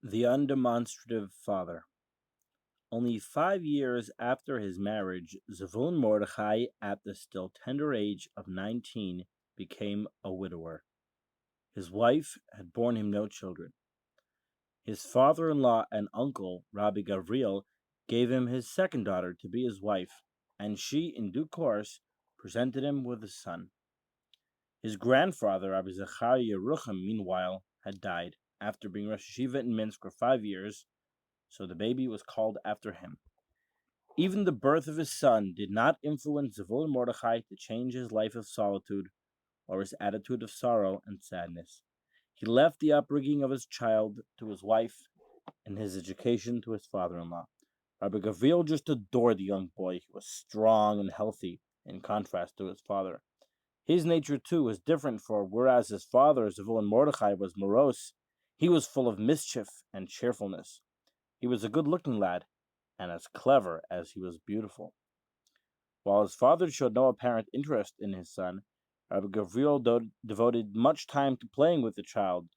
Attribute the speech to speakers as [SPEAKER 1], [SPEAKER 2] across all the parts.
[SPEAKER 1] The Undemonstrative Father. Only 5 years after his marriage, Zvulun Mordechai, at the still tender age of 19, became a widower. His wife had borne him no children. His father-in-law and uncle, Rabbi Gavriel, gave him his second daughter to be his wife, and she, in due course, presented him with a son. His grandfather, Rabbi Zachariah Yerucham, meanwhile, had died after being Rosh Yeshiva in Minsk for 5 years, so the baby was called after him. Even the birth of his son did not influence Zvulun Mordechai to change his life of solitude or his attitude of sorrow and sadness. He left the upbringing of his child to his wife and his education to his father-in-law. Rabbi Gavriel just adored the young boy. He was strong and healthy, in contrast to his father. His nature, too, was different, for whereas his father, Zvulun Mordechai, was morose, he was full of mischief and cheerfulness. He was a good-looking lad, and as clever as he was beautiful. While his father showed no apparent interest in his son, Rabbi Gavriel devoted much time to playing with the child,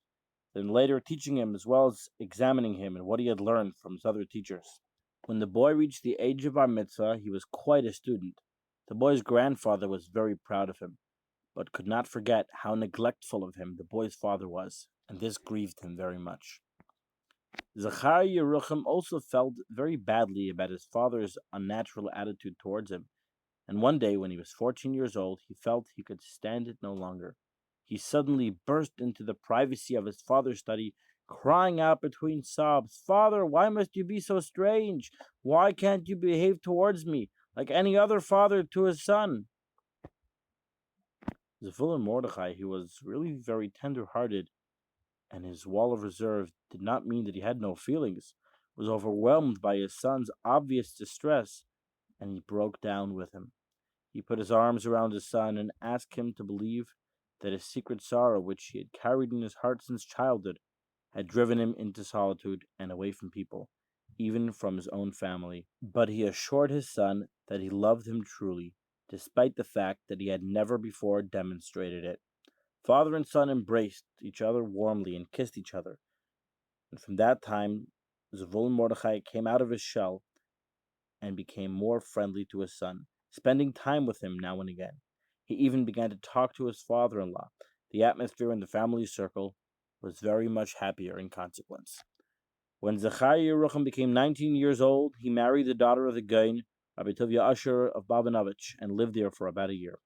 [SPEAKER 1] then later teaching him as well as examining him and what he had learned from his other teachers. When the boy reached the age of bar mitzvah, he was quite a student. The boy's grandfather was very proud of him, but could not forget how neglectful of him the boy's father was, and this grieved him very much. Zachariah Yerucham also felt very badly about his father's unnatural attitude towards him, and one day when he was 14 years old, he felt he could stand it no longer. He suddenly burst into the privacy of his father's study, crying out between sobs, "Father, why must you be so strange? Why can't you behave towards me like any other father to his son?" Zvulun Mordechai, who was really very tender-hearted, and his wall of reserve did not mean that he had no feelings, was overwhelmed by his son's obvious distress, and he broke down with him. He put his arms around his son and asked him to believe that his secret sorrow, which he had carried in his heart since childhood, had driven him into solitude and away from people, even from his own family. But he assured his son that he loved him truly, despite the fact that he had never before demonstrated it. Father and son embraced each other warmly and kissed each other, and from that time Zvulun Mordechai came out of his shell and became more friendly to his son, spending time with him now and again. He even began to talk to his father-in-law. The atmosphere in the family circle was very much happier in consequence. When Zachariah Yerucham became 19 years old, he married the daughter of the Gaon, Rabbi Tovia Usher of Babanovich, and lived there for about a year.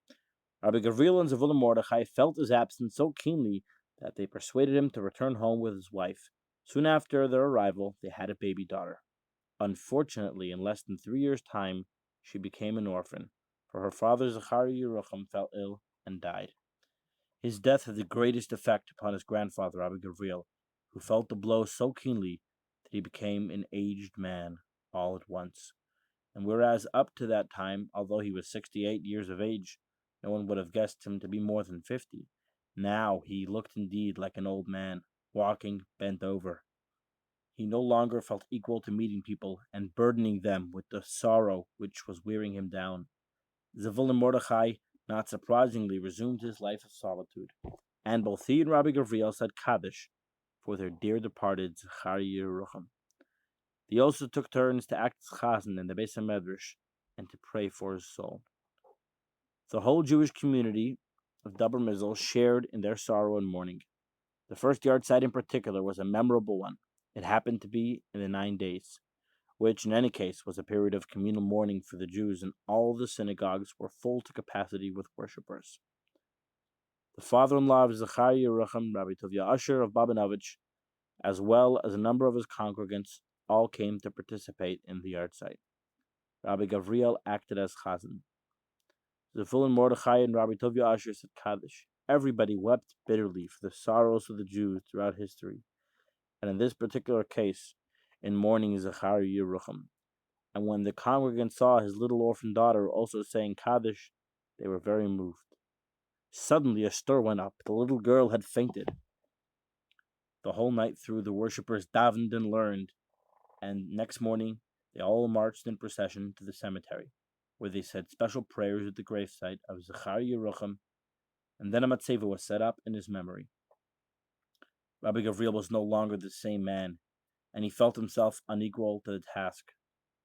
[SPEAKER 1] Rabbi Gavriel and Zvulun Mordechai felt his absence so keenly that they persuaded him to return home with his wife. Soon after their arrival, they had a baby daughter. Unfortunately, in less than 3 years' time, she became an orphan, for her father Zachariah Yerucham fell ill and died. His death had the greatest effect upon his grandfather, Rabbi Gavriel, who felt the blow so keenly that he became an aged man all at once. And whereas up to that time, although he was 68 years of age, no one would have guessed him to be more than 50, now he looked indeed like an old man, walking bent over. He no longer felt equal to meeting people and burdening them with the sorrow which was wearing him down. Zvulun Mordechai, not surprisingly, resumed his life of solitude, and both he and Rabbi Gavriel said Kaddish for their dear departed Zachariah Yerucham. They also took turns to act as chazan in the Beis HaMedrash and to pray for his soul. The whole Jewish community of Dabar Mizl shared in their sorrow and mourning. The first yahrzeit in particular was a memorable one. It happened to be in the 9 days, which in any case was a period of communal mourning for the Jews, and all the synagogues were full to capacity with worshippers. The father-in-law of Zachariah Yerucham, Rabbi Tovia Usher of Babanovich, as well as a number of his congregants, all came to participate in the yahrzeit. Rabbi Gavriel acted as chazan. Zvulun Mordechai and Rabbi Tovia Usher said Kaddish. Everybody wept bitterly for the sorrows of the Jews throughout history, and in this particular case, in mourning Zachariah Yerucham. And when the congregants saw his little orphan daughter also saying Kaddish, they were very moved. Suddenly a stir went up. The little girl had fainted. The whole night through the worshippers davened and learned, and next morning they all marched in procession to the cemetery, where they said special prayers at the gravesite of Zachariah Yerucham, and then a matzeva was set up in his memory. Rabbi Gavriel was no longer the same man. and he felt himself unequal to the task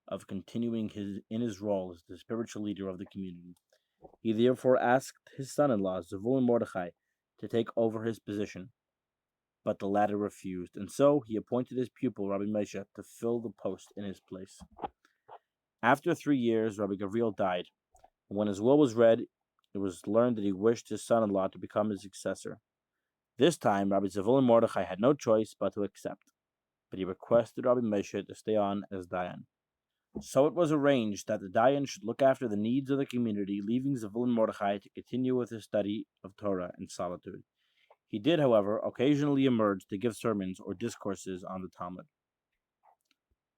[SPEAKER 1] of continuing in his role as the spiritual leader of the community. He therefore asked his son-in-law, Zavul Mordechai, to take over his position, but the latter refused, and so he appointed his pupil, Rabbi Moshe, to fill the post in his place. After 3 years, Rabbi Gavriel died, and when his will was read, it was learned that he wished his son-in-law to become his successor. This time, Rabbi Zavul Mordechai had no choice but to accept, but he requested Rabbi Moshe to stay on as Dayan. So it was arranged that the Dayan should look after the needs of the community, leaving Zavul Mordechai to continue with his study of Torah in solitude. He did, however, occasionally emerge to give sermons or discourses on the Talmud.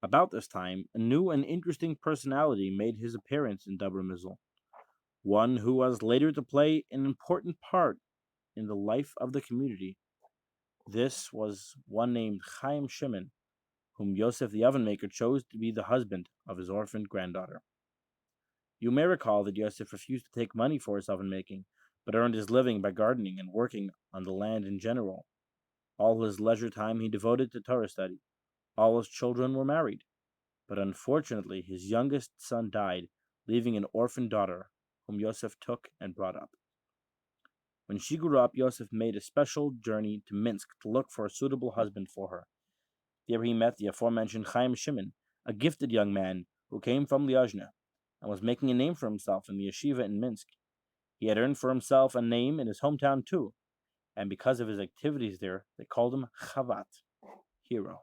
[SPEAKER 1] About this time, a new and interesting personality made his appearance in Dabra Mizl, one who was later to play an important part in the life of the community. This was one named Chaim Shimon, whom Yosef the oven-maker chose to be the husband of his orphaned granddaughter. You may recall that Yosef refused to take money for his oven-making, but earned his living by gardening and working on the land in general. All his leisure time he devoted to Torah study. All his children were married, but unfortunately his youngest son died, leaving an orphan daughter, whom Yosef took and brought up. When she grew up, Yosef made a special journey to Minsk to look for a suitable husband for her. There he met the aforementioned Chaim Shimon, a gifted young man who came from Liozna and was making a name for himself in the yeshiva in Minsk. He had earned for himself a name in his hometown too, and because of his activities there, they called him Chavat, hero.